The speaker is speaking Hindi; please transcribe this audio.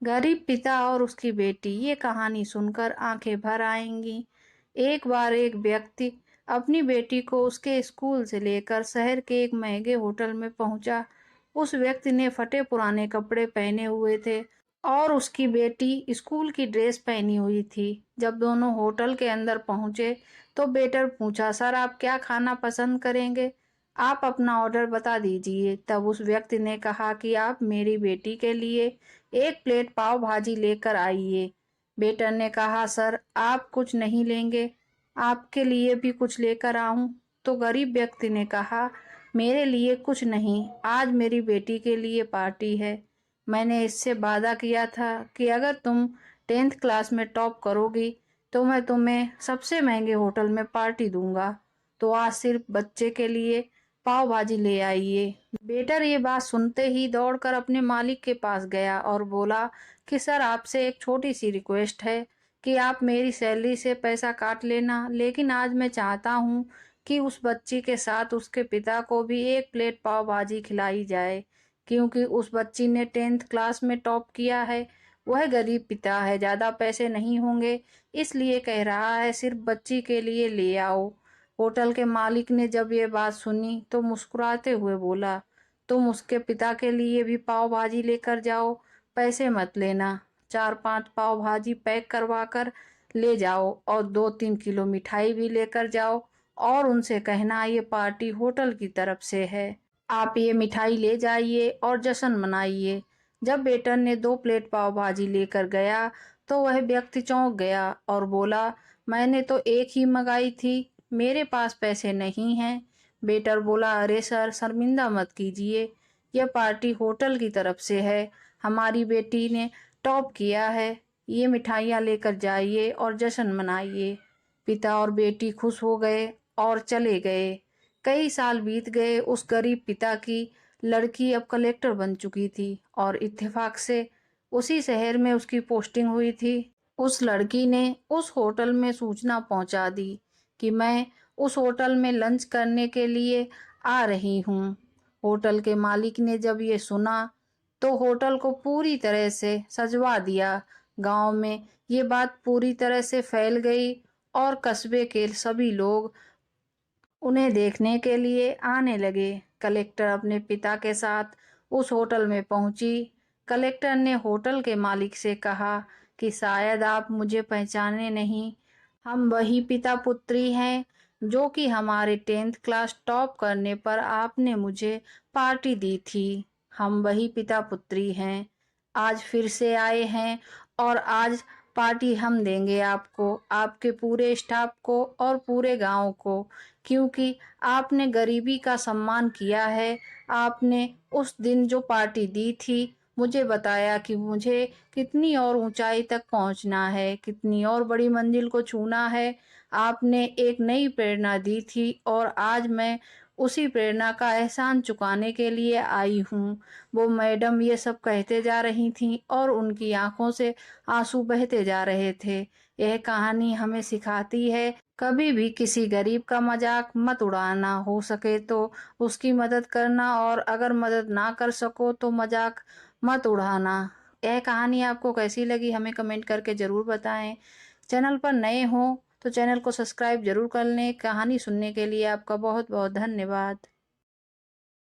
गरीब पिता और उसकी बेटी, ये कहानी सुनकर आंखें भर आएंगी। एक बार एक व्यक्ति अपनी बेटी को उसके स्कूल से लेकर शहर के एक महंगे होटल में पहुंचा। उस व्यक्ति ने फटे पुराने कपड़े पहने हुए थे और उसकी बेटी स्कूल की ड्रेस पहनी हुई थी। जब दोनों होटल के अंदर पहुंचे तो वेटर पूछा, सर आप क्या खाना पसंद करेंगे? आप अपना ऑर्डर बता दीजिए। तब उस व्यक्ति ने कहा कि आप मेरी बेटी के लिए एक प्लेट पाव भाजी लेकर आइए। वेटर ने कहा, सर आप कुछ नहीं लेंगे, आपके लिए भी कुछ लेकर आऊं? तो गरीब व्यक्ति ने कहा, मेरे लिए कुछ नहीं, आज मेरी बेटी के लिए पार्टी है। मैंने इससे वादा किया था कि अगर तुम 10th क्लास में टॉप करोगी तो मैं तुम्हें सबसे महंगे होटल में पार्टी दूंगा। तो आज सिर्फ बच्चे के लिए पाव भाजी ले आइए। वेटर ये बात सुनते ही दौड़कर अपने मालिक के पास गया और बोला कि सर आपसे एक छोटी सी रिक्वेस्ट है कि आप मेरी सैलरी से पैसा काट लेना, लेकिन आज मैं चाहता हूँ कि उस बच्ची के साथ उसके पिता को भी एक प्लेट पाव भाजी खिलाई जाए, क्योंकि उस बच्ची ने 10th क्लास में टॉप किया है। वह गरीब पिता है, ज़्यादा पैसे नहीं होंगे, इसलिए कह रहा है सिर्फ बच्ची के लिए ले आओ। होटल के मालिक ने जब ये बात सुनी तो मुस्कुराते हुए बोला, तुम उसके पिता के लिए भी पाव भाजी लेकर जाओ, पैसे मत लेना। 4-5 पाव भाजी पैक करवा कर ले जाओ और 2-3 किलो मिठाई भी लेकर जाओ और उनसे कहना ये पार्टी होटल की तरफ से है। आप ये मिठाई ले जाइए और जश्न मनाइए। जब वेटर ने 2 प्लेट पाव भाजी लेकर गया तो वह व्यक्ति चौंक गया और बोला, मैंने तो एक ही मंगाई थी, मेरे पास पैसे नहीं हैं। वेटर बोला, अरे सर शर्मिंदा मत कीजिए, यह पार्टी होटल की तरफ से है, हमारी बेटी ने टॉप किया है, ये मिठाइयाँ लेकर जाइए और जश्न मनाइए। पिता और बेटी खुश हो गए और चले गए। कई साल बीत गए। उस गरीब पिता की लड़की अब कलेक्टर बन चुकी थी और इत्तेफाक से उसी शहर में उसकी पोस्टिंग हुई थी। उस लड़की ने उस होटल में सूचना पहुंचा दी कि मैं उस होटल में लंच करने के लिए आ रही हूँ। होटल के मालिक ने जब ये सुना तो होटल को पूरी तरह से सजवा दिया। गांव में ये बात पूरी तरह से फैल गई और कस्बे के सभी लोग उन्हें देखने के लिए आने लगे। कलेक्टर अपने पिता के साथ उस होटल में पहुंची। कलेक्टर ने होटल के मालिक से कहा कि शायद आप मुझे पहचाने नहीं, हम वही पिता पुत्री हैं जो कि हमारे 10th क्लास टॉप करने पर आपने मुझे पार्टी दी थी। हम वही पिता पुत्री हैं, आज फिर से आए हैं और आज पार्टी हम देंगे आपको, आपके पूरे स्टाफ को और पूरे गांव को, क्योंकि आपने गरीबी का सम्मान किया है। आपने उस दिन जो पार्टी दी थी मुझे बताया कि मुझे कितनी और ऊंचाई तक पहुंचना है, कितनी और बड़ी मंजिल को छूना है। आपने एक नई प्रेरणा दी थी और आज मैं उसी प्रेरणा का एहसान चुकाने के लिए आई हूँ। वो मैडम ये सब कहते जा रही थीं और उनकी आंखों से आंसू बहते जा रहे थे। यह कहानी हमें सिखाती है, कभी भी किसी गरीब का मजाक मत उड़ाना, हो सके तो उसकी मदद करना और अगर मदद ना कर सको तो मजाक मत उड़ाना। यह कहानी आपको कैसी लगी हमें कमेंट करके ज़रूर बताएं। चैनल पर नए हो तो चैनल को सब्सक्राइब जरूर कर लें। कहानी सुनने के लिए आपका बहुत बहुत धन्यवाद।